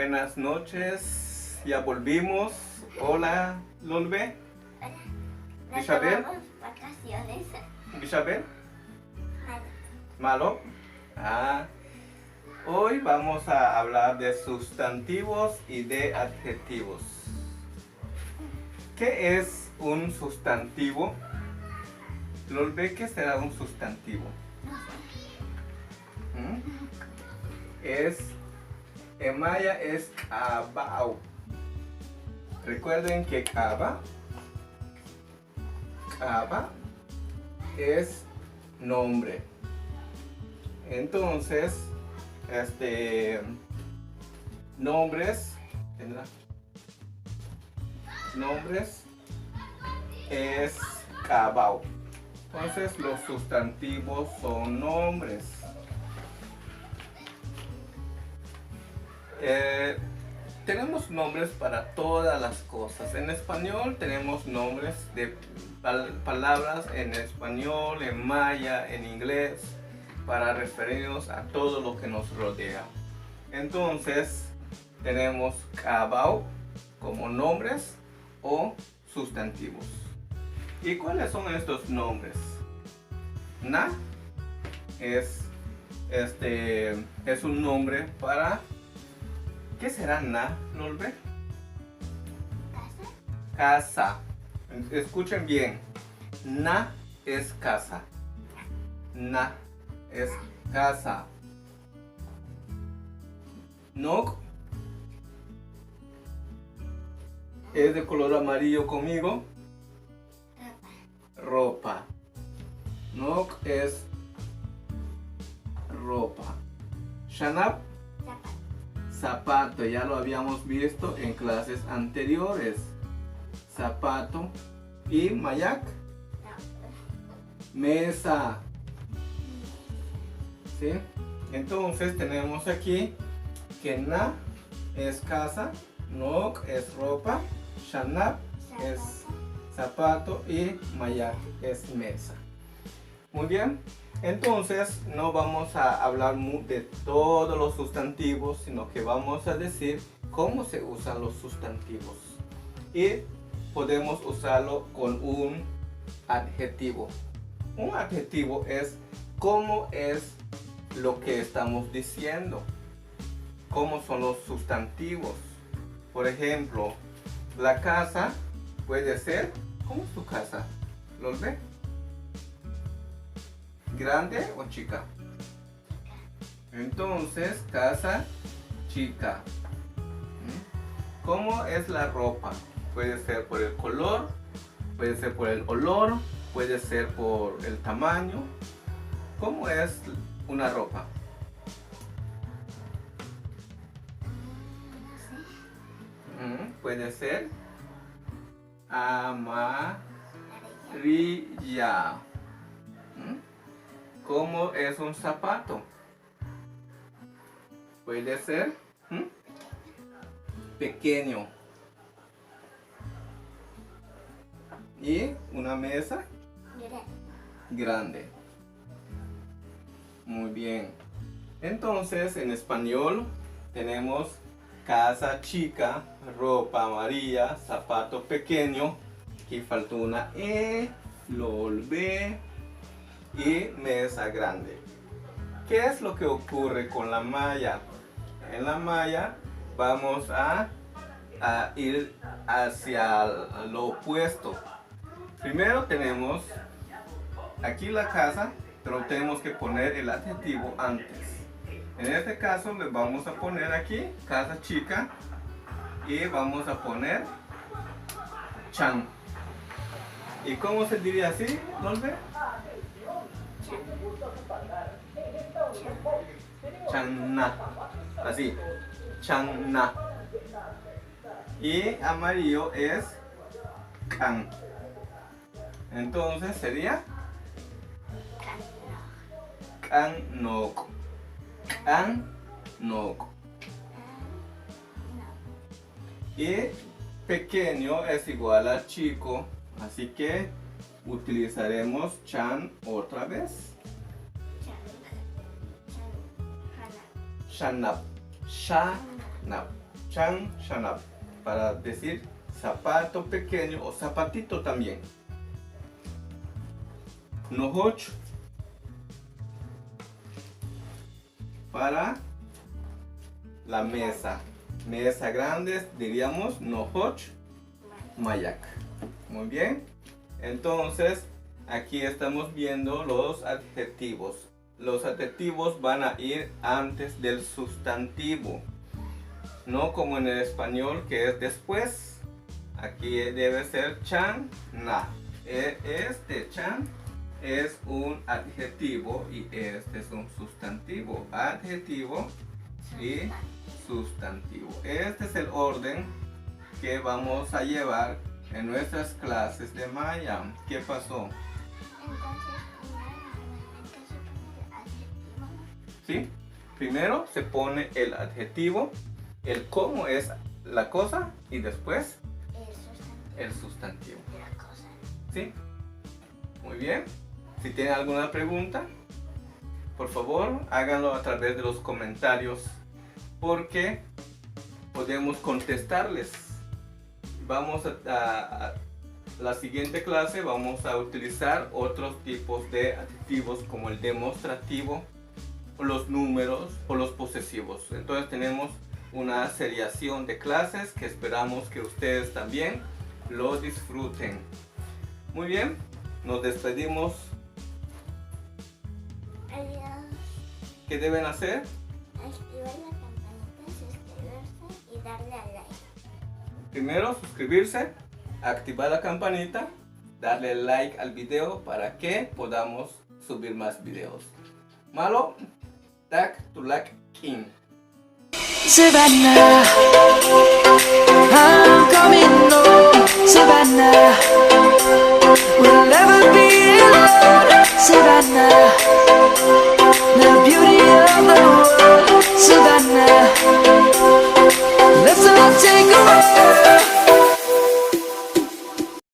Buenas noches, ya volvimos. Hola, Lolbe. Hola. Isabel. Nos tomamos vacaciones. Isabel. Malo. Malo. Hoy vamos a hablar de sustantivos y de adjetivos. ¿Qué es un sustantivo? Lolbe, ¿qué será un sustantivo? No sé. En maya es kabao. Recuerden que kaba es nombre. Entonces, nombres es kabao. Entonces, los sustantivos son nombres. Tenemos nombres para todas las cosas. En español tenemos nombres de palabras en español, en maya, en inglés, para referirnos a todo lo que nos rodea. Entonces, tenemos kabao como nombres o sustantivos. ¿Y cuáles son estos nombres? Na es un nombre para... ¿Qué será na, Lolbe? Casa. Casa. Escuchen bien. Na es casa. Na es casa. Nok es de color amarillo conmigo. Ropa. Nok es ropa. Shanap. Zapato, ya lo habíamos visto en clases anteriores. Zapato. Y mayak, mesa. ¿Sí? Entonces tenemos aquí que na es casa, nok es ropa, shanap es zapato y mayak es mesa. Muy bien. Entonces no vamos a hablar de todos los sustantivos, sino que vamos a decir cómo se usan los sustantivos. Y podemos usarlo con un adjetivo. Un adjetivo es cómo es lo que estamos diciendo. Cómo son los sustantivos. Por ejemplo, la casa puede ser, ¿cómo es tu casa? ¿Los ve? ¿Grande o chica? Entonces, casa chica. ¿Cómo es la ropa? Puede ser por el color, puede ser por el olor, puede ser por el tamaño. ¿Cómo es una ropa? Puede ser amarilla. ¿Cómo es un zapato? Puede ser pequeño. Y una mesa grande. Muy bien. Entonces, en español tenemos casa chica, ropa amarilla, zapato pequeño. Aquí faltó una E, lo olvidé. Y mesa grande. ¿Qué es lo que ocurre con la maya? En la maya vamos a ir hacia lo opuesto. Primero tenemos aquí la casa, pero tenemos que poner el adjetivo antes. En este caso le vamos a poner aquí casa chica y vamos a poner chan. ¿Y cómo se diría así, Lolbe? Channa. Así. Channa. Y amarillo es can. Entonces sería canok. Canok. Y pequeño es igual a chico. Así que utilizaremos chan otra vez. Shanap. Shanap. chan, shanap, para decir zapato pequeño o zapatito también. Nohoch, para la mesa. Mesa grande, diríamos nohoch, mayak. Muy bien. Entonces, aquí estamos viendo los adjetivos. Los adjetivos van a ir antes del sustantivo. No como en el español que es después. Aquí debe ser chan, na. Este chan es un adjetivo y este es un sustantivo. Adjetivo y sustantivo. Este es el orden que vamos a llevar en nuestras clases de maya. ¿Qué pasó? ¿Sí? Primero se pone el adjetivo, el cómo es la cosa y después el sustantivo. ¿Sí? Muy bien. Si tienen alguna pregunta, por favor háganlo a través de los comentarios porque podemos contestarles. Vamos a la siguiente clase vamos a utilizar otros tipos de adjetivos como el demostrativo, o los números o los posesivos. Entonces tenemos una seriación de clases que esperamos que ustedes también lo disfruten. Muy bien, nos despedimos. Adiós. ¿Qué deben hacer? Activar la campanita, suscribirse y darle a like. Primero, suscribirse, activar la campanita, darle like al video para que podamos subir más videos. Malo, tak tulak king. Savannah.